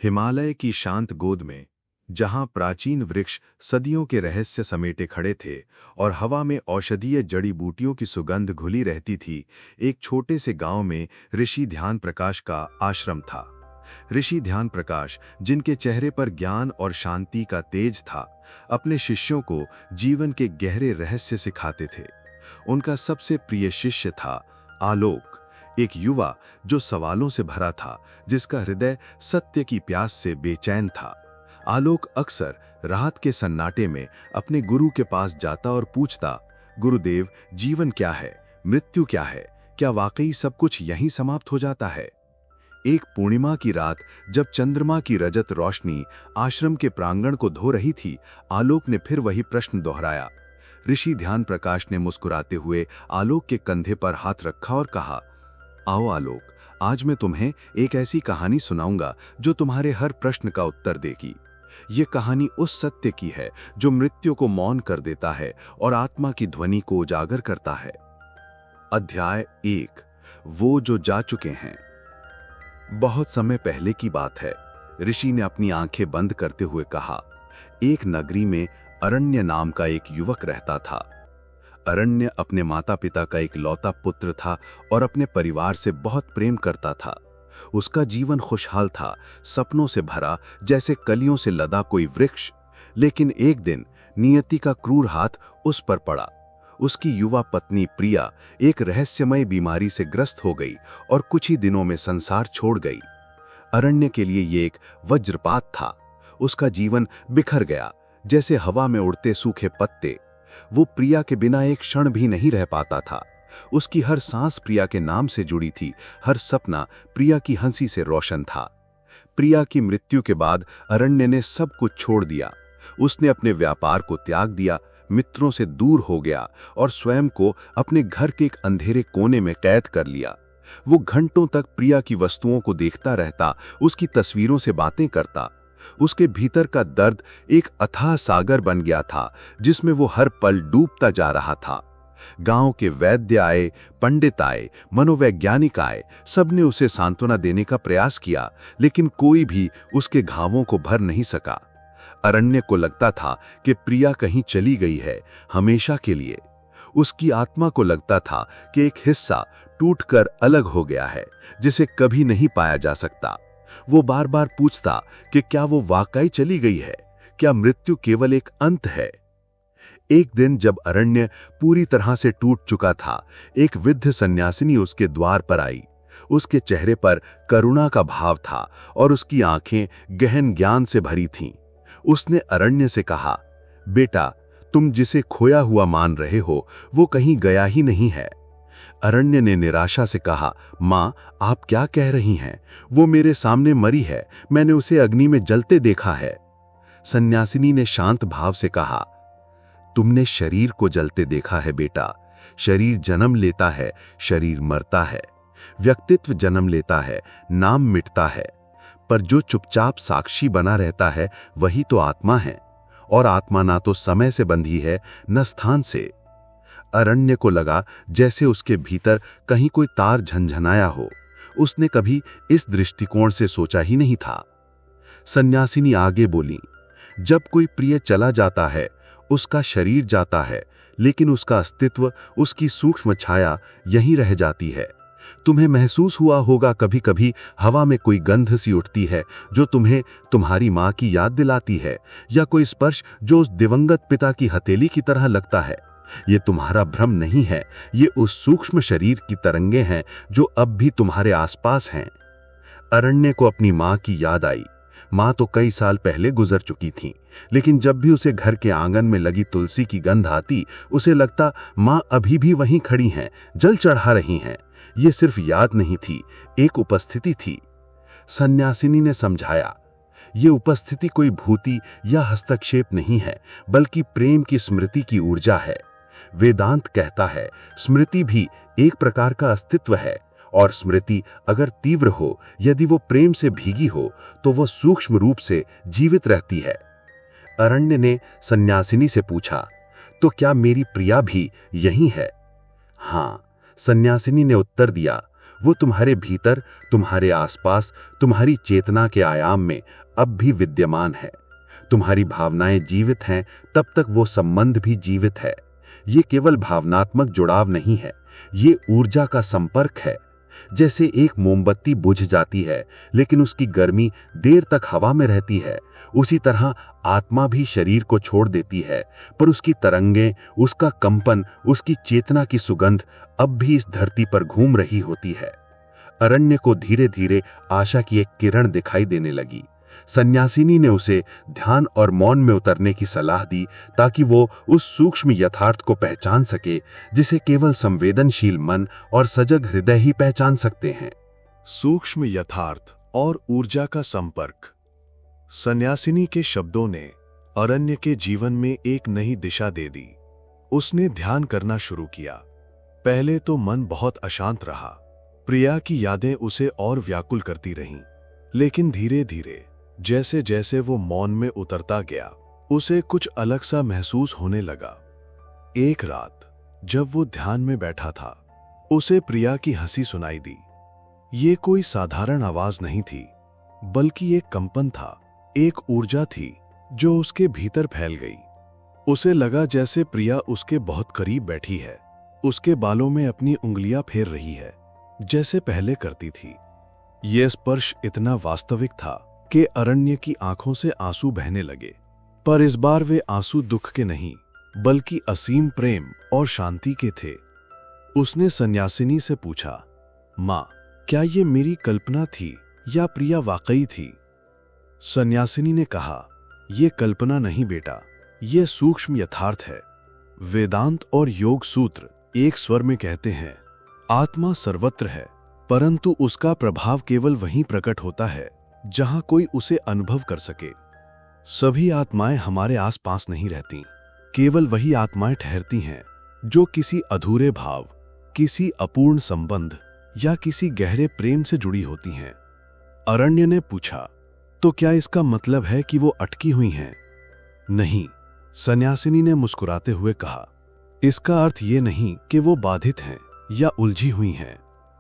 हिमालय की शांत गोद में, जहां प्राचीन वृक्ष सदियों के रहस्य समेटे खड़े थे और हवा में औषधीय जड़ी बूटियों की सुगंध घुली रहती थी, एक छोटे से गांव में ऋषि ध्यान प्रकाश का आश्रम था। ऋषि ध्यान प्रकाश, जिनके चेहरे पर ज्ञान और शांति का तेज था, अपने शिष्यों को जीवन के गहरे रहस्य सिखाते थे। उनका सबसे प्रिय शिष्य था आलोक, एक युवा जो सवालों से भरा था, जिसका हृदय सत्य की प्यास से बेचैन था। आलोक अक्सर रात के सन्नाटे में अपने गुरु के पास जाता और पूछता, गुरुदेव, जीवन क्या है, मृत्यु क्या है, क्या वाकई सब कुछ यहीं समाप्त हो जाता है? एक पूर्णिमा की रात, जब चंद्रमा की रजत रोशनी आश्रम के प्रांगण को धो रही थी, आलोक ने फिर वही प्रश्न दोहराया। ऋषि ध्यान प्रकाश ने मुस्कुराते हुए आलोक के कंधे पर हाथ रखा और कहा, आओ आलोक, आज मैं तुम्हें एक ऐसी कहानी सुनाऊंगा जो तुम्हारे हर प्रश्न का उत्तर देगी। ये कहानी उस सत्य की है जो मृत्यु को मौन कर देता है और आत्मा की ध्वनि को उजागर करता है। अध्याय 1, वो जो जा चुके हैं। बहुत समय पहले की बात है। ऋषि ने अपनी आंखें बंद करते हुए कहा, एक नगरी में अरण्य नाम का एक युवक रहता था। अरण्य अपने माता पिता का एक लौता पुत्र था और अपने परिवार से बहुत प्रेम करता था। उसका जीवन खुशहाल था, सपनों से भरा, जैसे कलियों से लदा कोई वृक्ष। लेकिन एक दिन नियति का क्रूर हाथ उस पर पड़ा। उसकी युवा पत्नी प्रिया एक रहस्यमय बीमारी से ग्रस्त हो गई और कुछ ही दिनों में संसार छोड़ गई। अरण्य के लिए ये एक वज्रपात था। उसका जीवन बिखर गया, जैसे हवा में उड़ते सूखे पत्ते। वो प्रिया के बिना एक क्षण भी नहीं रह पाता था। उसकी हर सांस प्रिया के नाम से जुड़ी थी, हर सपना प्रिया की हंसी से रोशन था। प्रिया की मृत्यु के बाद अरण्य ने सब कुछ छोड़ दिया। उसने अपने व्यापार को त्याग दिया, मित्रों से दूर हो गया और स्वयं को अपने घर के एक अंधेरे कोने में कैद कर लिया। वो घंटों तक प्रिया की वस्तुओं को देखता रहता, उसकी तस्वीरों से बातें करता। उसके भीतर का दर्द एक अथाह सागर बन गया था, जिसमें वो हर पल डूबता जा रहा था। गांव के वैद्य आए, पंडित आए, मनोवैज्ञानिक आए, सबने उसे सांत्वना देने का प्रयास किया, लेकिन कोई भी उसके घावों को भर नहीं सका। अरण्य को लगता था कि प्रिया कहीं चली गई है, हमेशा के लिए। उसकी आत्मा को लगता था कि एक हिस्सा टूटकर अलग हो गया है, जिसे कभी नहीं पाया जा सकता। वो बार बार पूछता कि क्या वो वाकई चली गई है, क्या मृत्यु केवल एक अंत है? एक दिन जब अरण्य पूरी तरह से टूट चुका था, एक वृद्ध सन्यासिनी उसके द्वार पर आई। उसके चेहरे पर करुणा का भाव था और उसकी आंखें गहन ज्ञान से भरी थीं। उसने अरण्य से कहा, बेटा, तुम जिसे खोया हुआ मान रहे हो, वो कहीं गया ही नहीं है। अरण्य ने निराशा से कहा, माँ, आप क्या कह रही हैं? वो मेरे सामने मरी है, मैंने उसे अग्नि में जलते देखा है। सन्यासिनी ने शांत भाव से कहा, तुमने शरीर को जलते देखा है बेटा। शरीर जन्म लेता है, शरीर मरता है। व्यक्तित्व जन्म लेता है, नाम मिटता है, पर जो चुपचाप साक्षी बना रहता है, वही तो आत्मा है। और आत्मा ना तो समय से बंधी है, न स्थान से। अरण्य को लगा जैसे उसके भीतर कहीं कोई तार झनझनाया हो। उसने कभी इस दृष्टिकोण से सोचा ही नहीं था। सन्यासिनी आगे बोली, जब कोई प्रिय चला जाता है, उसका शरीर जाता है, लेकिन उसका अस्तित्व, उसकी सूक्ष्म छाया यहीं रह जाती है। तुम्हें महसूस हुआ होगा कभी कभी हवा में कोई गंध सी उठती है जो तुम्हें तुम्हारी माँ की याद दिलाती है, या कोई स्पर्श जो उस दिवंगत पिता की हथेली की तरह लगता है। ये तुम्हारा भ्रम नहीं है, ये उस सूक्ष्म शरीर की तरंगे हैं जो अब भी तुम्हारे आसपास हैं। अरण्य को अपनी माँ की याद आई। माँ तो कई साल पहले गुजर चुकी थी, लेकिन जब भी उसे घर के आंगन में लगी तुलसी की गंध आती, उसे लगता माँ अभी भी वहीं खड़ी हैं, जल चढ़ा रही हैं। ये सिर्फ याद नहीं थी, एक उपस्थिति थी। सन्यासिनी ने समझाया, ये उपस्थिति कोई भूति या हस्तक्षेप नहीं है, बल्कि प्रेम की स्मृति की ऊर्जा है। वेदांत कहता है, स्मृति भी एक प्रकार का अस्तित्व है, और स्मृति अगर तीव्र हो, यदि वो प्रेम से भीगी हो, तो वो सूक्ष्म रूप से जीवित रहती है। अरण्य ने सन्यासिनी से पूछा, तो क्या मेरी प्रिया भी यही है? हाँ, सन्यासिनी ने उत्तर दिया। वो तुम्हारे भीतर, तुम्हारे आसपास, तुम्हारी चेतना के आयाम में अब भी विद्यमान है। तुम्हारी भावनाएं जीवित हैं, तब तक वो संबंध भी जीवित है। ये केवल भावनात्मक जुड़ाव नहीं है, ये ऊर्जा का संपर्क है। जैसे एक मोमबत्ती बुझ जाती है लेकिन उसकी गर्मी देर तक हवा में रहती है, उसी तरह आत्मा भी शरीर को छोड़ देती है, पर उसकी तरंगें, उसका कंपन, उसकी चेतना की सुगंध अब भी इस धरती पर घूम रही होती है। अरण्य को धीरे धीरे आशा की एक किरण दिखाई देने लगी। सन्यासिनी ने उसे ध्यान और मौन में उतरने की सलाह दी, ताकि वो उस सूक्ष्म यथार्थ को पहचान सके जिसे केवल संवेदनशील मन और सजग हृदय ही पहचान सकते हैं। सूक्ष्म यथार्थ और ऊर्जा का संपर्क। सन्यासिनी के शब्दों ने अरण्य के जीवन में एक नई दिशा दे दी। उसने ध्यान करना शुरू किया। पहले तो मन बहुत अशांत रहा। प्रिया की यादें उसे और व्याकुल करती रहीं, लेकिन धीरे धीरे जैसे जैसे वो मौन में उतरता गया, उसे कुछ अलग सा महसूस होने लगा। एक रात जब वो ध्यान में बैठा था, उसे प्रिया की हंसी सुनाई दी। ये कोई साधारण आवाज नहीं थी, बल्कि एक कंपन था, एक ऊर्जा थी जो उसके भीतर फैल गई। उसे लगा जैसे प्रिया उसके बहुत करीब बैठी है, उसके बालों में अपनी उंगलियां फेर रही है, जैसे पहले करती थी। यह स्पर्श इतना वास्तविक था कि अरण्य की आंखों से आंसू बहने लगे, पर इस बार वे आंसू दुख के नहीं, बल्कि असीम प्रेम और शांति के थे। उसने सन्यासिनी से पूछा, माँ, क्या ये मेरी कल्पना थी या प्रिया वाकई थी? सन्यासिनी ने कहा, यह कल्पना नहीं बेटा, यह सूक्ष्म यथार्थ है। वेदांत और योग सूत्र एक स्वर में कहते हैं, आत्मा सर्वत्र है, परंतु उसका प्रभाव केवल वहीं प्रकट होता है जहां कोई उसे अनुभव कर सके। सभी आत्माएं हमारे आसपास नहीं रहती, केवल वही आत्माएं ठहरती हैं जो किसी अधूरे भाव, किसी अपूर्ण संबंध या किसी गहरे प्रेम से जुड़ी होती हैं। अरण्य ने पूछा, तो क्या इसका मतलब है कि वो अटकी हुई हैं? नहीं, सन्यासिनी ने मुस्कुराते हुए कहा, इसका अर्थ ये नहीं कि वो बाधित हैं या उलझी हुई हैं।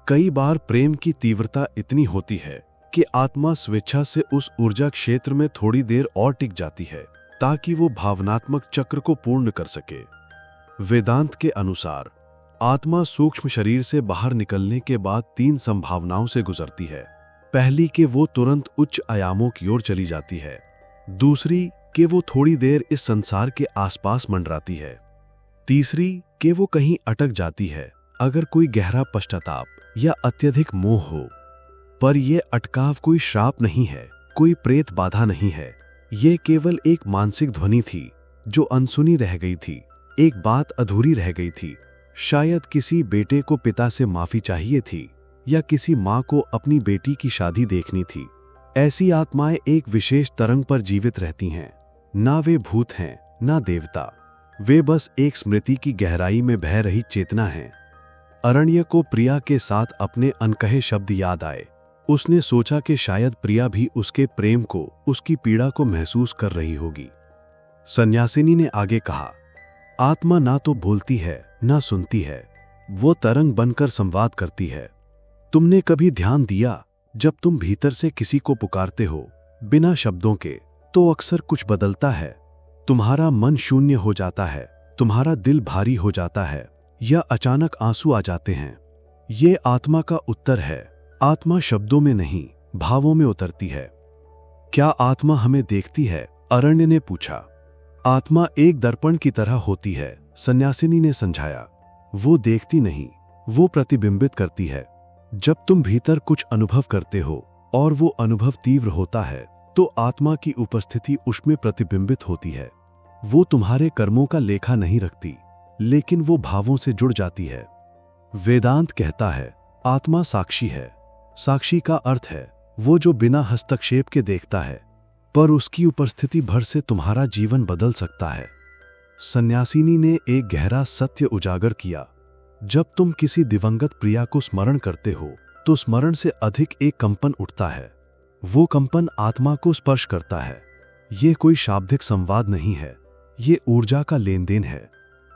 कई बार प्रेम की तीव्रता इतनी होती है कि आत्मा स्वेच्छा से उस ऊर्जा क्षेत्र में थोड़ी देर और टिक जाती है, ताकि वो भावनात्मक चक्र को पूर्ण कर सके। वेदांत के अनुसार आत्मा सूक्ष्म शरीर से बाहर निकलने के बाद 3 संभावनाओं से गुजरती है। पहली कि वो तुरंत उच्च आयामों की ओर चली जाती है, दूसरी कि वो थोड़ी देर इस संसार के आसपास मंडराती है, तीसरी कि वो कहीं अटक जाती है अगर कोई गहरा पश्चाताप या अत्यधिक मोह हो। पर यह अटकाव कोई श्राप नहीं है, कोई प्रेत बाधा नहीं है। ये केवल एक मानसिक ध्वनि थी जो अनसुनी रह गई थी, एक बात अधूरी रह गई थी। शायद किसी बेटे को पिता से माफी चाहिए थी, या किसी माँ को अपनी बेटी की शादी देखनी थी। ऐसी आत्माएं एक विशेष तरंग पर जीवित रहती हैं। ना वे भूत हैं, ना देवता, वे बस एक स्मृति की गहराई में बह रही चेतना हैं। अरण्य को प्रिया के साथ अपने अनकहे शब्द याद आए। उसने सोचा कि शायद प्रिया भी उसके प्रेम को, उसकी पीड़ा को महसूस कर रही होगी। सन्यासिनी ने आगे कहा, आत्मा ना तो बोलती है, ना सुनती है, वो तरंग बनकर संवाद करती है। तुमने कभी ध्यान दिया, जब तुम भीतर से किसी को पुकारते हो बिना शब्दों के, तो अक्सर कुछ बदलता है। तुम्हारा मन शून्य हो जाता है, तुम्हारा दिल भारी हो जाता है, या अचानक आंसू आ जाते हैं। ये आत्मा का उत्तर है। आत्मा शब्दों में नहीं, भावों में उतरती है। क्या आत्मा हमें देखती है? अरण्य ने पूछा। आत्मा एक दर्पण की तरह होती है, सन्यासिनी ने समझाया। वो देखती नहीं, वो प्रतिबिंबित करती है। जब तुम भीतर कुछ अनुभव करते हो और वो अनुभव तीव्र होता है, तो आत्मा की उपस्थिति उसमें प्रतिबिंबित होती है। वो तुम्हारे कर्मों का लेखा नहीं रखती, लेकिन वो भावों से जुड़ जाती है। वेदांत कहता है, आत्मा साक्षी है। साक्षी का अर्थ है वो जो बिना हस्तक्षेप के देखता है, पर उसकी उपस्थिति भर से तुम्हारा जीवन बदल सकता है। सन्यासिनी ने एक गहरा सत्य उजागर किया। जब तुम किसी दिवंगत प्रिया को स्मरण करते हो, तो स्मरण से अधिक एक कंपन उठता है। वो कंपन आत्मा को स्पर्श करता है। ये कोई शाब्दिक संवाद नहीं है, ये ऊर्जा का लेन देन है।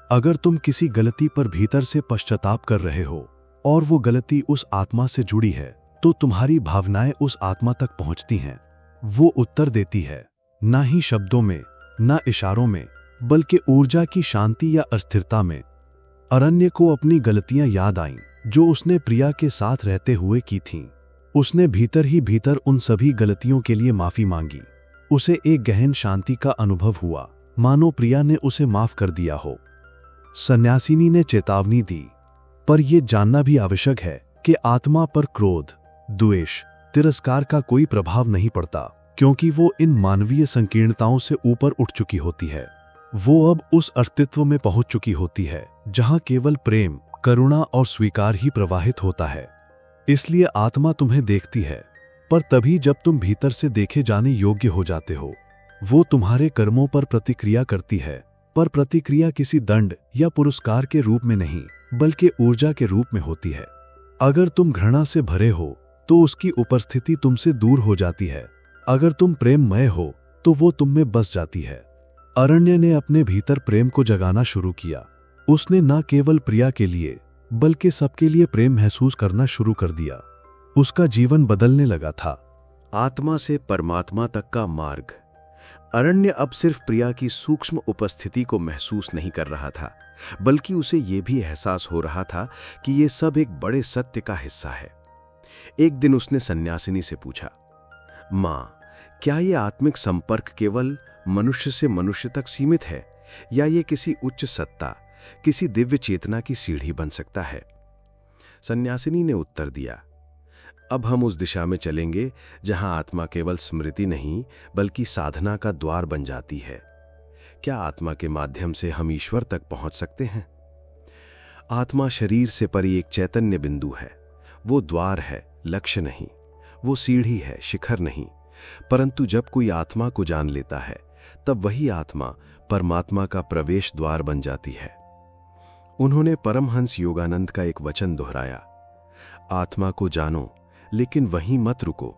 अगर तुम किसी गलती पर भीतर से पश्चाताप कर रहे हो और वो गलती उस आत्मा से जुड़ी है, तो तुम्हारी भावनाएं उस आत्मा तक पहुंचती हैं। वो उत्तर देती है, ना ही शब्दों में, ना इशारों में, बल्कि ऊर्जा की शांति या अस्थिरता में। अरण्य को अपनी गलतियां याद आईं, जो उसने प्रिया के साथ रहते हुए की थीं। उसने भीतर ही भीतर उन सभी गलतियों के लिए माफी मांगी। उसे एक गहन शांति का अनुभव हुआ, मानो प्रिया ने उसे माफ कर दिया हो। सन्यासिनी ने चेतावनी दी, पर यह जानना भी आवश्यक है कि आत्मा पर क्रोध, द्वेष, तिरस्कार का कोई प्रभाव नहीं पड़ता, क्योंकि वो इन मानवीय संकीर्णताओं से ऊपर उठ चुकी होती है। वो अब उस अस्तित्व में पहुंच चुकी होती है जहां केवल प्रेम, करुणा और स्वीकार ही प्रवाहित होता है। इसलिए आत्मा तुम्हें देखती है, पर तभी जब तुम भीतर से देखे जाने योग्य हो जाते हो। वो तुम्हारे कर्मों पर प्रतिक्रिया करती है, पर प्रतिक्रिया किसी दंड या पुरस्कार के रूप में नहीं, बल्कि ऊर्जा के रूप में होती है। अगर तुम घृणा से भरे हो तो उसकी उपस्थिति तुमसे दूर हो जाती है। अगर तुम प्रेममय हो तो वो तुम में बस जाती है। अरण्य ने अपने भीतर प्रेम को जगाना शुरू किया। उसने न केवल प्रिया के लिए, बल्कि सबके लिए प्रेम महसूस करना शुरू कर दिया। उसका जीवन बदलने लगा था। आत्मा से परमात्मा तक का मार्ग। अरण्य अब सिर्फ प्रिया की सूक्ष्म उपस्थिति को महसूस नहीं कर रहा था, बल्कि उसे यह भी एहसास हो रहा था कि यह सब एक बड़े सत्य का हिस्सा है। एक दिन उसने सन्यासिनी से पूछा, माँ, क्या यह आत्मिक संपर्क केवल मनुष्य से मनुष्य तक सीमित है, या यह किसी उच्च सत्ता, किसी दिव्य चेतना की सीढ़ी बन सकता है? सन्यासिनी ने उत्तर दिया, अब हम उस दिशा में चलेंगे जहां आत्मा केवल स्मृति नहीं, बल्कि साधना का द्वार बन जाती है। क्या आत्मा के माध्यम से हम ईश्वर तक पहुंच सकते हैं? आत्मा शरीर से परे एक चैतन्य बिंदु है। वो द्वार है, लक्ष्य नहीं। वो सीढ़ी है, शिखर नहीं। परंतु जब कोई आत्मा को जान लेता है, तब वही आत्मा परमात्मा का प्रवेश द्वार बन जाती है। उन्होंने परमहंस योगानंद का एक वचन दोहराया, आत्मा को जानो, लेकिन वहीं मत रुको,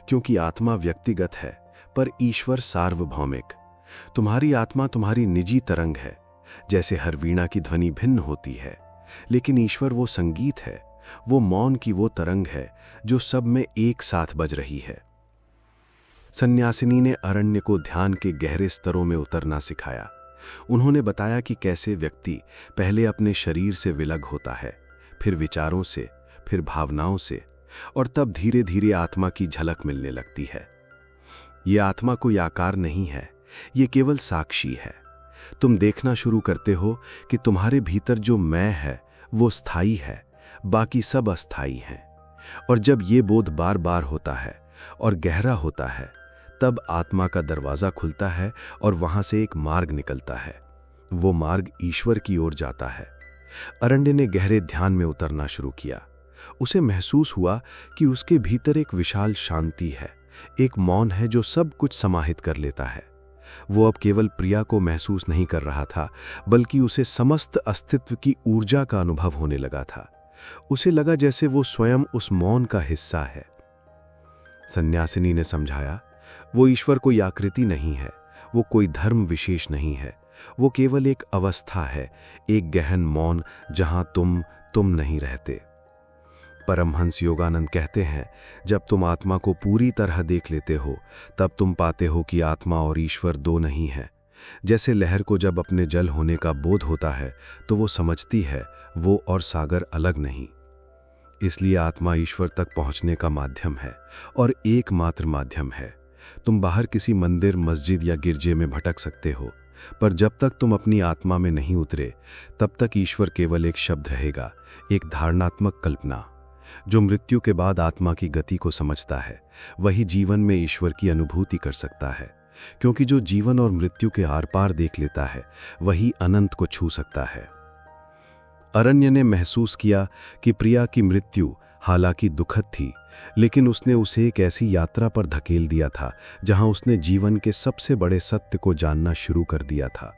क्योंकि आत्मा व्यक्तिगत है, पर ईश्वर सार्वभौमिक। तुम्हारी आत्मा तुम्हारी निजी तरंग है। जैसे हर वीणा की ध्वनि भिन्न होती है, लेकिन ईश्वर वो संगीत है, वो मौन की वो तरंग है जो सब में एक साथ बज रही है। सन्यासिनी ने अरण्य को ध्यान के गहरे स्तरों में उतरना सिखाया। उन्होंने बताया कि कैसे व्यक्ति पहले अपने शरीर से विलग होता है, फिर विचारों से, फिर भावनाओं से, और तब धीरे धीरे आत्मा की झलक मिलने लगती है। ये आत्मा कोई आकार नहीं है, ये केवल साक्षी है। तुम देखना शुरू करते हो कि तुम्हारे भीतर जो मैं है वो स्थायी है, बाकी सब अस्थायी हैं। और जब ये बोध बार बार होता है और गहरा होता है, तब आत्मा का दरवाजा खुलता है और वहां से एक मार्ग निकलता है। वो मार्ग ईश्वर की ओर जाता है। अरण्य ने गहरे ध्यान में उतरना शुरू किया। उसे महसूस हुआ कि उसके भीतर एक विशाल शांति है, एक मौन है जो सब कुछ समाहित कर लेता है। वो अब केवल प्रिया को महसूस नहीं कर रहा था, बल्कि उसे समस्त अस्तित्व की ऊर्जा का अनुभव होने लगा था। उसे लगा जैसे वो स्वयं उस मौन का हिस्सा है। सन्यासिनी ने समझाया, वो ईश्वर कोई आकृति नहीं है, वो कोई धर्म विशेष नहीं है, वो केवल एक अवस्था है, एक गहन मौन जहां तुम नहीं रहते। परमहंस योगानंद कहते हैं, जब तुम आत्मा को पूरी तरह देख लेते हो, तब तुम पाते हो कि आत्मा और ईश्वर दो नहीं है। जैसे लहर को जब अपने जल होने का बोध होता है, तो वो समझती है वो और सागर अलग नहीं। इसलिए आत्मा ईश्वर तक पहुंचने का माध्यम है, और एकमात्र माध्यम है। तुम बाहर किसी मंदिर, मस्जिद या गिरजे में भटक सकते हो, पर जब तक तुम अपनी आत्मा में नहीं उतरे, तब तक ईश्वर केवल एक शब्द रहेगा, एक धारणात्मक कल्पना। जो मृत्यु के बाद आत्मा की गति को समझता है, वही जीवन में ईश्वर की अनुभूति कर सकता है, क्योंकि जो जीवन और मृत्यु के आर पार देख लेता है, वही अनंत को छू सकता है। अरण्य ने महसूस किया कि प्रिया की मृत्यु हालांकि दुखद थी, लेकिन उसने उसे एक ऐसी यात्रा पर धकेल दिया था जहां उसने जीवन के सबसे बड़े सत्य को जानना शुरू कर दिया था।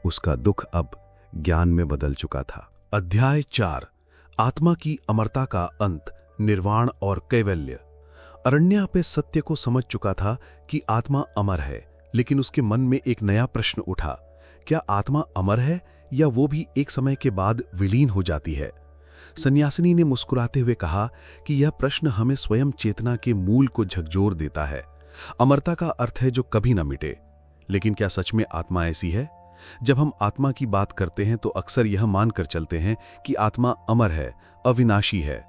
उसका दुख अब ज्ञान में बदल चुका था। अध्याय 4, आत्मा की अमरता का अंत, निर्वाण और कैवल्य। अरण्य अपने सत्य को समझ चुका था कि आत्मा अमर है, लेकिन उसके मन में एक नया प्रश्न उठा, क्या आत्मा अमर है या वो भी एक समय के बाद विलीन हो जाती है? सन्यासिनी ने मुस्कुराते हुए कहा कि यह प्रश्न हमें स्वयं चेतना के मूल को झकझोर देता है। अमरता का अर्थ है जो कभी न मिटे। लेकिन क्या सच में आत्मा ऐसी है? जब हम आत्मा की बात करते हैं तो अक्सर यह मानकर चलते हैं कि आत्मा अमर है, अविनाशी है।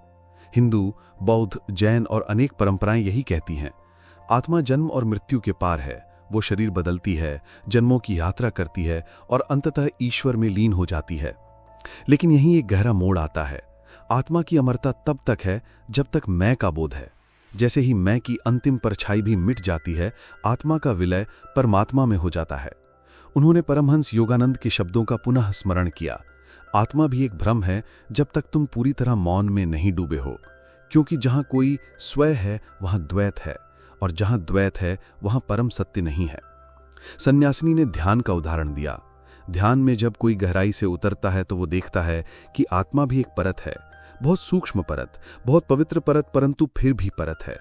हिंदू, बौद्ध, जैन और अनेक परंपराएं यही कहती हैं। आत्मा जन्म और मृत्यु के पार है। वो शरीर बदलती है, जन्मों की यात्रा करती है और अंततः ईश्वर में लीन हो जाती है। लेकिन यहीं एक गहरा मोड़ आता है। आत्मा की अमरता तब तक है जब तक मैं का बोध है। जैसे ही मैं की अंतिम परछाई भी मिट जाती है, आत्मा का विलय परमात्मा में हो जाता है। उन्होंने परमहंस योगानंद के शब्दों का पुनः स्मरण किया। आत्मा भी एक भ्रम है जब तक तुम पूरी तरह मौन में नहीं डूबे हो, क्योंकि जहां कोई स्वय है वहां द्वैत है, और जहां द्वैत है वहां परम सत्य नहीं है। सन्यासिनी ने ध्यान का उदाहरण दिया। ध्यान में जब कोई गहराई से उतरता है तो वो देखता है कि आत्मा भी एक परत है, बहुत सूक्ष्म परत, बहुत पवित्र परत, परंतु फिर भी परत है।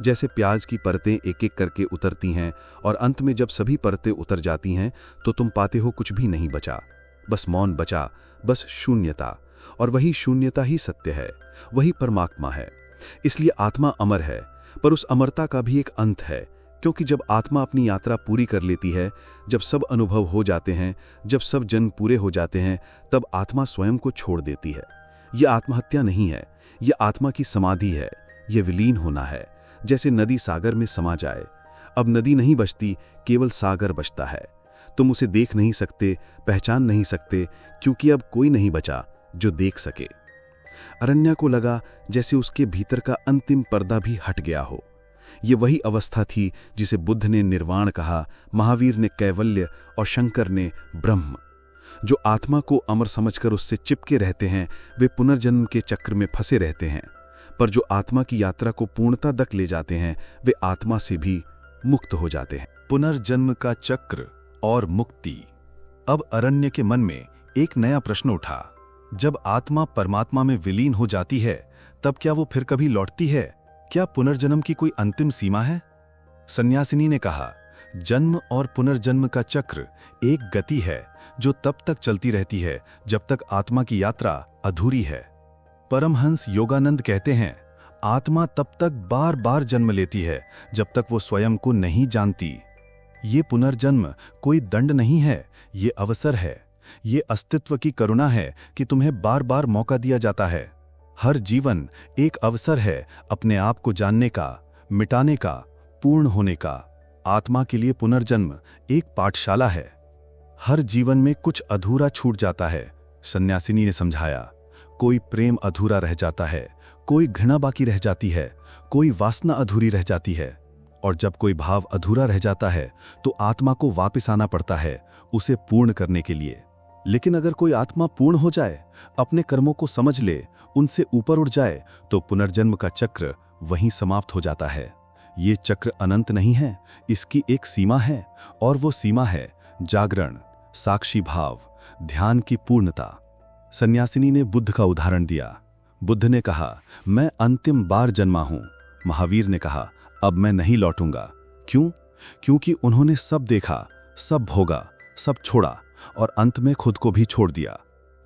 जैसे प्याज की परतें एक एक करके उतरती हैं और अंत में जब सभी परतें उतर जाती हैं तो तुम पाते हो कुछ भी नहीं बचा, बस मौन बचा, बस शून्यता। और वही शून्यता ही सत्य है, वही परमात्मा है। इसलिए आत्मा अमर है, पर उस अमरता का भी एक अंत है, क्योंकि जब आत्मा अपनी यात्रा पूरी कर लेती है, जब सब अनुभव हो जाते हैं, जब सब जन्म पूरे हो जाते हैं, तब आत्मा स्वयं को छोड़ देती है। यह आत्महत्या नहीं है, यह आत्मा की समाधि है, यह विलीन होना है। जैसे नदी सागर में समा जाए। अब नदी नहीं बचती, केवल सागर बचता है। तुम उसे देख नहीं सकते, पहचान नहीं सकते, क्योंकि अब कोई नहीं बचा जो देख सके। अरण्या को लगा जैसे उसके भीतर का अंतिम पर्दा भी हट गया हो। ये वही अवस्था थी जिसे बुद्ध ने निर्वाण कहा, महावीर ने कैवल्य और शंकर ने ब्रह्म। जो आत्मा को अमर समझकर उससे चिपके रहते हैं वे पुनर्जन्म के चक्र में फंसे रहते हैं, पर जो आत्मा की यात्रा को पूर्णता तक ले जाते हैं वे आत्मा से भी मुक्त हो जाते हैं। पुनर्जन्म का चक्र और मुक्ति। अब अरण्य के मन में एक नया प्रश्न उठा। जब आत्मा परमात्मा में विलीन हो जाती है तब क्या वो फिर कभी लौटती है? क्या पुनर्जन्म की कोई अंतिम सीमा है? सन्यासिनी ने कहा, जन्म और पुनर्जन्म का चक्र एक गति है जो तब तक चलती रहती है जब तक आत्मा की यात्रा अधूरी है। परमहंस योगानंद कहते हैं, आत्मा तब तक बार बार जन्म लेती है जब तक वो स्वयं को नहीं जानती। ये पुनर्जन्म कोई दंड नहीं है, ये अवसर है, ये अस्तित्व की करुणा है कि तुम्हें बार बार मौका दिया जाता है। हर जीवन एक अवसर है अपने आप को जानने का, मिटाने का, पूर्ण होने का। आत्मा के लिए पुनर्जन्म एक पाठशाला है। हर जीवन में कुछ अधूरा छूट जाता है, सन्यासिनी ने समझाया। कोई प्रेम अधूरा रह जाता है, कोई घृणा बाकी रह जाती है, कोई वासना अधूरी रह जाती है। और जब कोई भाव अधूरा रह जाता है तो आत्मा को वापस आना पड़ता है उसे पूर्ण करने के लिए। लेकिन अगर कोई आत्मा पूर्ण हो जाए, अपने कर्मों को समझ ले, उनसे ऊपर उठ जाए, तो पुनर्जन्म का चक्र वहीं समाप्त हो जाता है। ये चक्र अनंत नहीं है, इसकी एक सीमा है, और वो सीमा है जागरण, साक्षी भाव, ध्यान की पूर्णता। सन्यासिनी ने बुद्ध का उदाहरण दिया। बुद्ध ने कहा, मैं अंतिम बार जन्मा हूं। महावीर ने कहा, अब मैं नहीं लौटूंगा। क्यों? क्योंकि उन्होंने सब देखा, सब भोगा, सब छोड़ा और अंत में खुद को भी छोड़ दिया।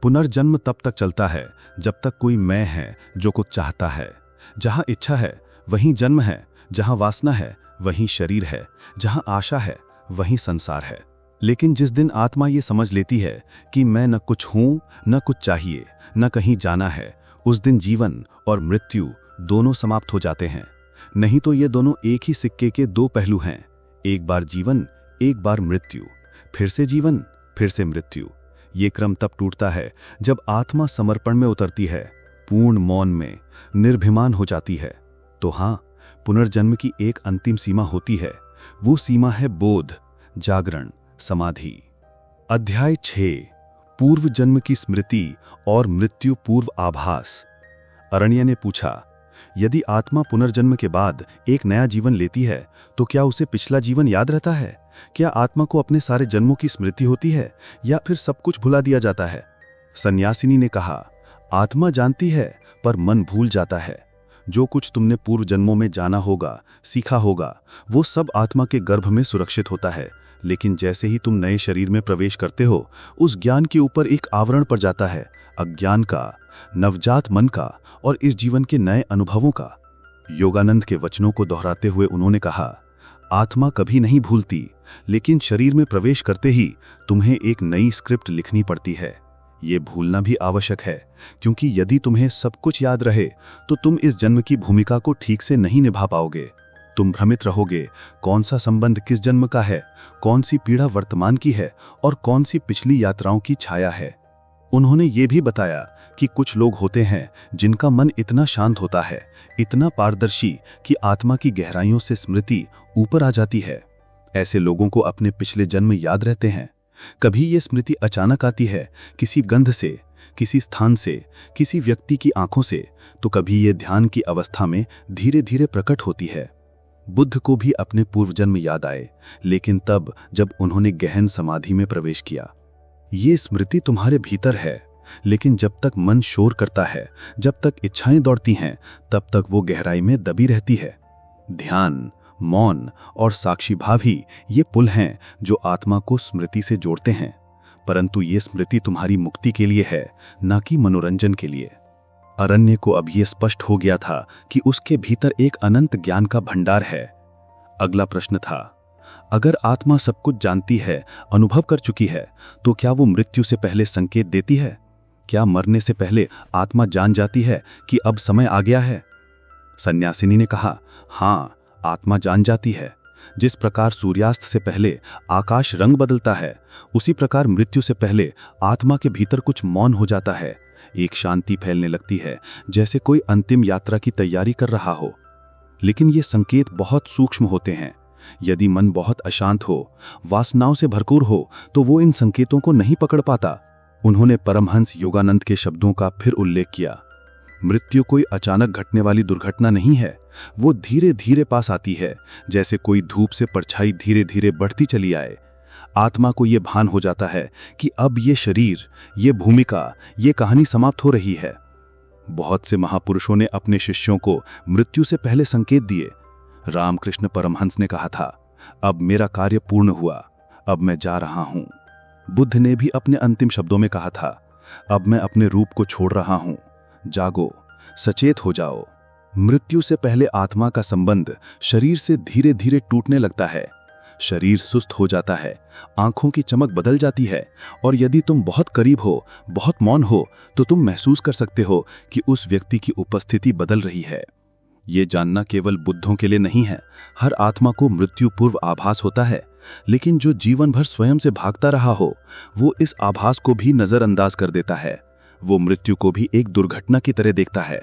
पुनर्जन्म तब तक चलता है जब तक कोई मैं है जो कुछ चाहता है। जहां इच्छा है वहीं जन्म है, जहां वासना है वहीं शरीर है, जहां आशा है वहीं संसार है। लेकिन जिस दिन आत्मा ये समझ लेती है कि मैं न कुछ हूं, न कुछ चाहिए, न कहीं जाना है, उस दिन जीवन और मृत्यु दोनों समाप्त हो जाते हैं। नहीं तो ये दोनों एक ही सिक्के के दो पहलू हैं, एक बार जीवन, एक बार मृत्यु, फिर से जीवन, फिर से मृत्यु। ये क्रम तब टूटता है जब आत्मा समर्पण में उतरती है, पूर्ण मौन में निर्भिमान हो जाती है। तो हाँ, पुनर्जन्म की एक अंतिम सीमा होती है। वो सीमा है बोध, जागरण, समाधि। अध्याय 6, पूर्व जन्म की स्मृति और मृत्यु पूर्व आभास। अरण्य ने पूछा, यदि आत्मा पुनर्जन्म के बाद एक नया जीवन लेती है तो क्या उसे पिछला जीवन याद रहता है? क्या आत्मा को अपने सारे जन्मों की स्मृति होती है या फिर सब कुछ भुला दिया जाता है? सन्यासिनी ने कहा, आत्मा जानती है पर मन भूल जाता है। जो कुछ तुमने पूर्व जन्मों में जाना होगा, सीखा होगा, वो सब आत्मा के गर्भ में सुरक्षित होता है। लेकिन जैसे ही तुम नए शरीर में प्रवेश करते हो, उस ज्ञान के ऊपर एक आवरण पड़ जाता है, अज्ञान का, नवजात मन का और इस जीवन के नए अनुभवों का। योगानंद के वचनों को दोहराते हुए उन्होंने कहा, आत्मा कभी नहीं भूलती, लेकिन शरीर में प्रवेश करते ही तुम्हें एक नई स्क्रिप्ट लिखनी पड़ती है। ये भूलना भी आवश्यक है, क्योंकि यदि तुम्हें सब कुछ याद रहे तो तुम इस जन्म की भूमिका को ठीक से नहीं निभा पाओगे। तुम भ्रमित रहोगे, कौन सा संबंध किस जन्म का है, कौन सी पीड़ा वर्तमान की है और कौन सी पिछली यात्राओं की छाया है। उन्होंने ये भी बताया कि कुछ लोग होते हैं जिनका मन इतना शांत होता है, इतना पारदर्शी कि आत्मा की गहराइयों से स्मृति ऊपर आ जाती है। ऐसे लोगों को अपने पिछले जन्म याद रहते हैं। कभी ये स्मृति अचानक आती है, किसी गंध से, किसी स्थान से, किसी व्यक्ति की आंखों से, तो कभी ये ध्यान की अवस्था में धीरे धीरे प्रकट होती है। बुद्ध को भी अपने पूर्व जन्म याद आए, लेकिन तब जब उन्होंने गहन समाधि में प्रवेश किया। ये स्मृति तुम्हारे भीतर है, लेकिन जब तक मन शोर करता है, जब तक इच्छाएं दौड़ती हैं, तब तक वो गहराई में दबी रहती है। ध्यान, मौन और साक्षी भाव ही ये पुल हैं जो आत्मा को स्मृति से जोड़ते हैं। परंतु ये स्मृति तुम्हारी मुक्ति के लिए है, न कि मनोरंजन के लिए। अरण्य को अब ये स्पष्ट हो गया था कि उसके भीतर एक अनंत ज्ञान का भंडार है। अगला प्रश्न था, अगर आत्मा सब कुछ जानती है, अनुभव कर चुकी है, तो क्या वो मृत्यु से पहले संकेत देती है? क्या मरने से पहले आत्मा जान जाती है कि अब समय आ गया है? सन्यासिनी ने कहा, हाँ, आत्मा जान जाती है। जिस प्रकार सूर्यास्त से पहले आकाश रंग बदलता है, उसी प्रकार मृत्यु से पहले आत्मा के भीतर कुछ मौन हो जाता है। एक शांति फैलने लगती है, जैसे कोई अंतिम यात्रा की तैयारी कर रहा हो। लेकिन ये संकेत बहुत सूक्ष्म होते हैं। यदि मन बहुत अशांत हो, वासनाओं से भरपूर हो, तो वो इन संकेतों को नहीं पकड़ पाता। उन्होंने परमहंस योगानंद के शब्दों का फिर उल्लेख किया, मृत्यु कोई अचानक घटने वाली दुर्घटना नहीं है, वो धीरे धीरे पास आती है, जैसे कोई धूप से परछाई धीरे धीरे बढ़ती चली आए। आत्मा को ये भान हो जाता है कि अब ये शरीर, ये भूमिका, ये कहानी समाप्त हो रही है। बहुत से महापुरुषों ने अपने शिष्यों को मृत्यु से पहले संकेत दिए। रामकृष्ण परमहंस ने कहा था, अब मेरा कार्य पूर्ण हुआ, अब मैं जा रहा हूं। बुद्ध ने भी अपने अंतिम शब्दों में कहा था, अब मैं अपने रूप को छोड़ रहा हूं, जागो, सचेत हो जाओ। मृत्यु से पहले आत्मा का संबंध शरीर से धीरे धीरे टूटने लगता है। शरीर सुस्त हो जाता है, आंखों की चमक बदल जाती है, और यदि तुम बहुत करीब हो, बहुत मौन हो, तो तुम महसूस कर सकते हो कि उस व्यक्ति की उपस्थिति बदल रही है। ये जानना केवल बुद्धों के लिए नहीं है, हर आत्मा को मृत्यु पूर्व आभास होता है। लेकिन जो जीवन भर स्वयं से भागता रहा हो, वो इस आभास को भी नजरअंदाज कर देता है। वो मृत्यु को भी एक दुर्घटना की तरह देखता है।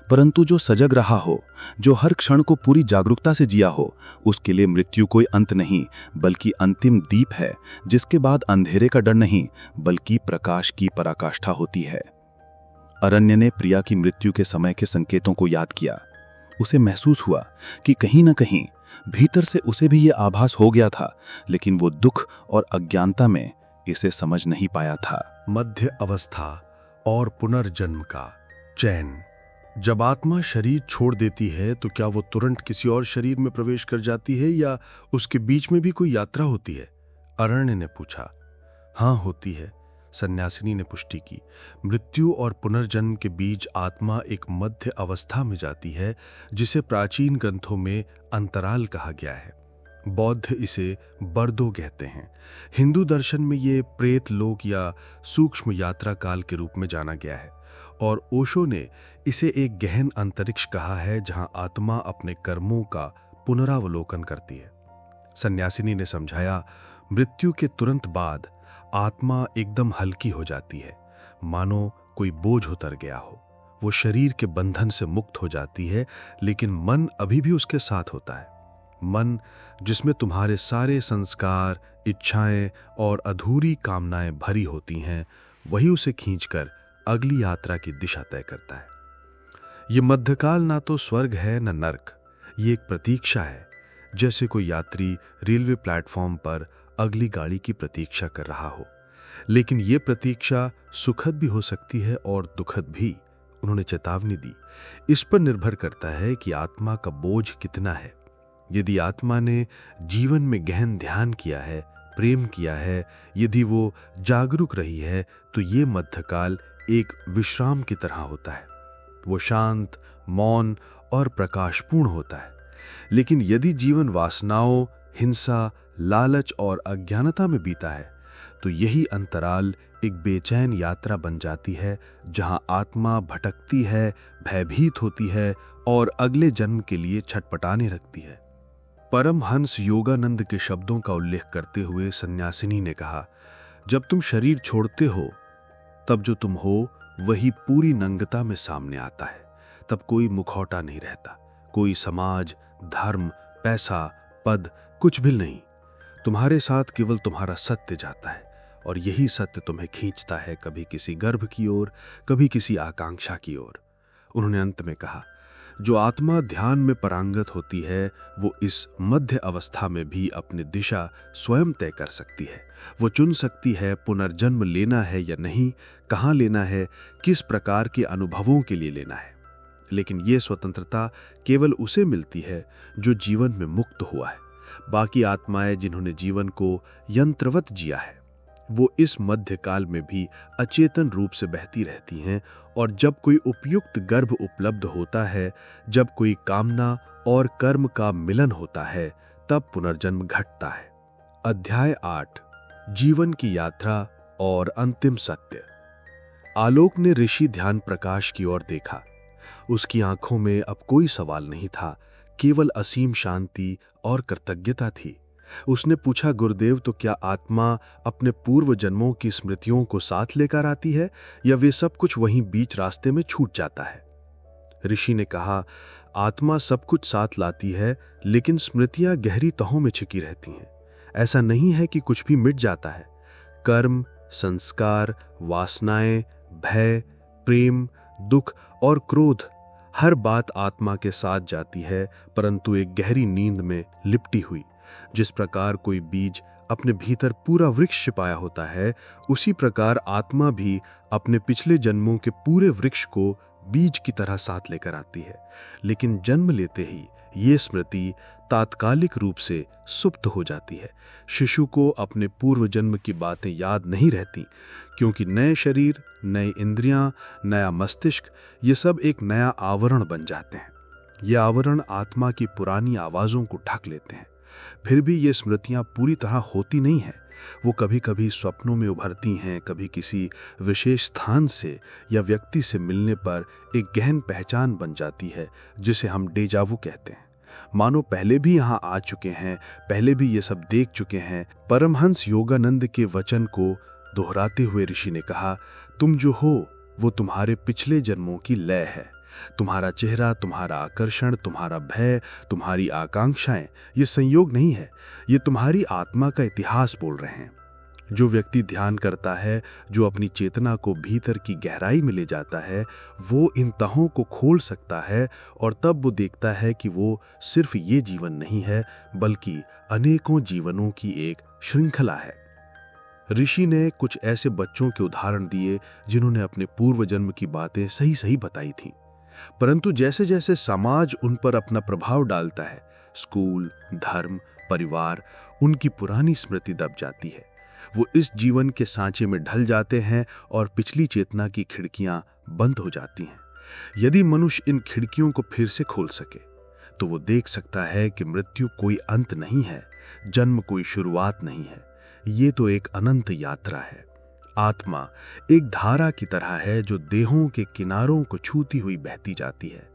परंतु जो सजग रहा हो, जो हर क्षण को पूरी जागरूकता से जिया हो, उसके लिए मृत्यु कोई अंत नहीं, बल्कि अंतिम दीप है, जिसके बाद अंधेरे का डर नहीं, बल्कि प्रकाश की पराकाष्ठा होती है। अरण्य ने प्रिया की मृत्यु के समय के संकेतों को याद किया। उसे महसूस हुआ कि कहीं न कहीं भीतर से उसे भी ये आभास हो गया था, लेकिन वो दुख और अज्ञानता में इसे समझ नहीं पाया था। मध्य अवस्था और पुनर्जन्म का चैन। जब आत्मा शरीर छोड़ देती है तो क्या वो तुरंत किसी और शरीर में प्रवेश कर जाती है या उसके बीच में भी कोई यात्रा होती है? अरण्य ने पूछा। हाँ, होती है, सन्यासिनी ने पुष्टि की। मृत्यु और पुनर्जन्म के बीच आत्मा एक मध्य अवस्था में जाती है, जिसे प्राचीन ग्रंथों में अंतराल कहा गया है। बौद्ध इसे बर्दो कहते हैं। हिंदू दर्शन में ये प्रेत लोक या सूक्ष्म यात्रा काल के रूप में जाना गया है, और ओशो ने इसे एक गहन अंतरिक्ष कहा है, जहां आत्मा अपने कर्मों का पुनरावलोकन करती है। सन्यासिनी ने समझाया, मृत्यु के तुरंत बाद आत्मा एकदम हल्की हो जाती है, मानो कोई बोझ उतर गया हो। वो शरीर के बंधन से मुक्त हो जाती है, लेकिन मन अभी भी उसके साथ होता है। मन, जिसमें तुम्हारे सारे संस्कार, इच्छाएं और अधूरी कामनाएं भरी होती हैं, वही उसे खींचकर अगली यात्रा की दिशा तय करता है। ये मध्यकाल ना तो स्वर्ग है न नर्क, ये एक प्रतीक्षा है, जैसे कोई यात्री रेलवे प्लेटफॉर्म पर अगली गाड़ी की प्रतीक्षा कर रहा हो। लेकिन ये प्रतीक्षा सुखद भी हो सकती है और दुखद भी। उन्होंने चेतावनी दी, इस पर निर्भर करता है कि आत्मा का बोझ कितना है। यदि आत्मा ने जीवन में गहन ध्यान किया है, प्रेम किया है, यदि वो जागरूक रही है, तो ये मध्यकाल एक विश्राम की तरह होता है। वो शांत, मौन और प्रकाशपूर्ण होता है। लेकिन यदि जीवन वासनाओं, हिंसा, लालच और अज्ञानता में बीता है, तो यही अंतराल एक बेचैन यात्रा बन जाती है, जहां आत्मा भटकती है, भयभीत होती है और अगले जन्म के लिए छटपटाने लगती है। परमहंस योगानंद के शब्दों का उल्लेख करते हुए सन्यासिनी ने कहा, जब तुम शरीर छोड़ते हो, तब जो तुम हो वही पूरी नंगता में सामने आता है। तब कोई मुखौटा नहीं रहता, कोई समाज, धर्म, पैसा, पद, कुछ भी नहीं। तुम्हारे साथ केवल तुम्हारा सत्य जाता है, और यही सत्य तुम्हें खींचता है, कभी किसी गर्भ की ओर, कभी किसी आकांक्षा की ओर। उन्होंने अंत में कहा, जो आत्मा ध्यान में परांगत होती है, वो इस मध्य अवस्था में भी अपनी दिशा स्वयं तय कर सकती है। वो चुन सकती है पुनर्जन्म लेना है या नहीं, कहाँ लेना है, किस प्रकार के अनुभवों के लिए लेना है। लेकिन ये स्वतंत्रता केवल उसे मिलती है जो जीवन में मुक्त हुआ है। बाकी आत्माएं जिन्होंने जीवन को यंत्रवत जिया है, वो इस मध्यकाल में भी अचेतन रूप से बहती रहती हैं, और जब कोई उपयुक्त गर्भ उपलब्ध होता है, जब कोई कामना और कर्म का मिलन होता है, तब पुनर्जन्म घटता है। अध्याय 8, जीवन की यात्रा और अंतिम सत्य। आलोक ने ऋषि ध्यान प्रकाश की ओर देखा। उसकी आंखों में अब कोई सवाल नहीं था, केवल असीम शांति और कृतज्ञता थी। उसने पूछा, गुरुदेव, तो क्या आत्मा अपने पूर्व जन्मों की स्मृतियों को साथ लेकर आती है, या वे सब कुछ वहीं बीच रास्ते में छूट जाता है? ऋषि ने कहा, आत्मा सब कुछ साथ लाती है, लेकिन स्मृतियां गहरी तहों में छिपी रहती हैं। ऐसा नहीं है कि कुछ भी मिट जाता है। कर्म, संस्कार, वासनाएं, भय, प्रेम, दुख और क्रोध, हर बात आत्मा के साथ जाती है, परंतु एक गहरी नींद में लिपटी हुई। जिस प्रकार कोई बीज अपने भीतर पूरा वृक्ष छिपाया होता है, उसी प्रकार आत्मा भी अपने पिछले जन्मों के पूरे वृक्ष को बीज की तरह साथ लेकर आती है। लेकिन जन्म लेते ही ये स्मृति तात्कालिक रूप से सुप्त हो जाती है। शिशु को अपने पूर्व जन्म की बातें याद नहीं रहती, क्योंकि नए शरीर, नई इंद्रियां, नया मस्तिष्क, ये सब एक नया आवरण बन जाते हैं। ये आवरण आत्मा की पुरानी आवाज़ों को ढक लेते हैं। फिर भी ये स्मृतियां पूरी तरह होती नहीं हैं। वो कभी कभी स्वप्नों में उभरती हैं, कभी किसी विशेष स्थान से या व्यक्ति से मिलने पर एक गहन पहचान बन जाती है, जिसे हम डेजावू कहते हैं। मानो पहले भी यहाँ आ चुके हैं, पहले भी ये सब देख चुके हैं। परमहंस योगानंद के वचन को दोहराते हुए ऋषि ने कहा, तुम जो हो वो तुम्हारे पिछले जन्मों की लय है। तुम्हारा चेहरा, तुम्हारा आकर्षण, तुम्हारा भय, तुम्हारी आकांक्षाएं, ये संयोग नहीं है, ये तुम्हारी आत्मा का इतिहास बोल रहे हैं। जो व्यक्ति ध्यान करता है, जो अपनी चेतना को भीतर की गहराई में ले जाता है, वो इन तहों को खोल सकता है, और तब वो देखता है कि वो सिर्फ ये जीवन नहीं है, बल्कि अनेकों जीवनों की एक श्रृंखला है। ऋषि ने कुछ ऐसे बच्चों के उदाहरण दिए जिन्होंने अपने पूर्व जन्म की बातें सही सही बताई थीं, परंतु जैसे जैसे समाज उन पर अपना प्रभाव डालता है, स्कूल, धर्म, परिवार, उनकी पुरानी स्मृति दब जाती है। वो इस जीवन के सांचे में ढल जाते हैं और पिछली चेतना की खिड़कियां बंद हो जाती हैं। यदि मनुष्य इन खिड़कियों को फिर से खोल सके, तो वो देख सकता है कि मृत्यु कोई अंत नहीं है, जन्म कोई शुरुआत नहीं है, ये तो एक अनंत यात्रा है। आत्मा एक धारा की तरह है जो देहों के किनारों को छूती हुई बहती जाती है।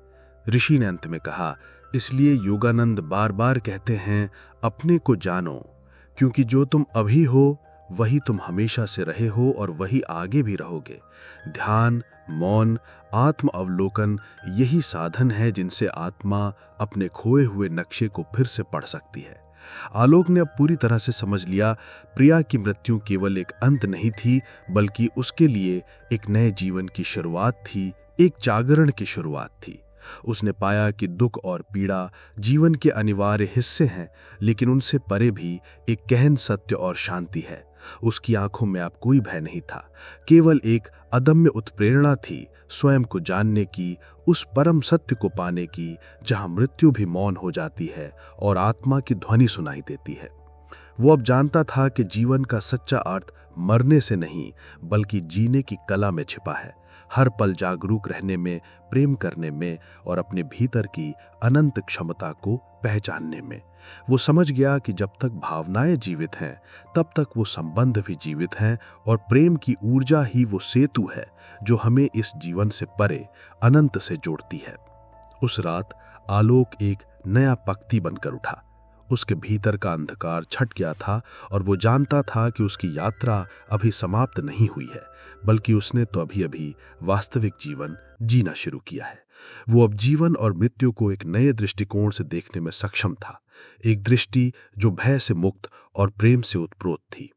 ऋषि ने अंत में कहा, इसलिए योगानंद बार बार कहते हैं, अपने को जानो, क्योंकि जो तुम अभी हो वही तुम हमेशा से रहे हो और वही आगे भी रहोगे। ध्यान, मौन, आत्म अवलोकन, यही साधन है जिनसे आत्मा अपने खोए हुए नक्शे को फिर से पढ़ सकती है। आलोक ने अब पूरी तरह से समझ लिया, प्रिया की मृत्यु केवल एक अंत नहीं थी, बल्कि उसके लिए एक नए जीवन की शुरुआत थी, एक जागरण की शुरुआत थी। उसने पाया कि दुख और पीड़ा जीवन के अनिवार्य हिस्से हैं, लेकिन उनसे परे भी एक गहन सत्य और शांति है। उसकी आंखों में अब कोई भय नहीं था, केवल एक अदम्य उत्प्रेरणा थी स्वयं को जानने की, उस परम सत्य को पाने की जहां मृत्यु भी मौन हो जाती है और आत्मा की ध्वनि सुनाई देती है। वो अब जानता था कि जीवन का सच्चा अर्थ मरने से नहीं बल्कि जीने की कला में छिपा है, हर पल जागरूक रहने में, प्रेम करने में और अपने भीतर की अनंत क्षमता को पहचानने में। वो समझ गया कि जब तक भावनाएं जीवित हैं तब तक वो संबंध भी जीवित हैं और प्रेम की ऊर्जा ही वो सेतु है जो हमें इस जीवन से परे अनंत से जोड़ती है। उस रात आलोक एक नया पक्षी बनकर उठा। उसके भीतर का अंधकार छट गया था और वो जानता था कि उसकी यात्रा अभी समाप्त नहीं हुई है, बल्कि उसने तो अभी अभी वास्तविक जीवन जीना शुरू किया है। वो अब जीवन और मृत्यु को एक नए दृष्टिकोण से देखने में सक्षम था, एक दृष्टि जो भय से मुक्त और प्रेम से उत्प्रोत थी।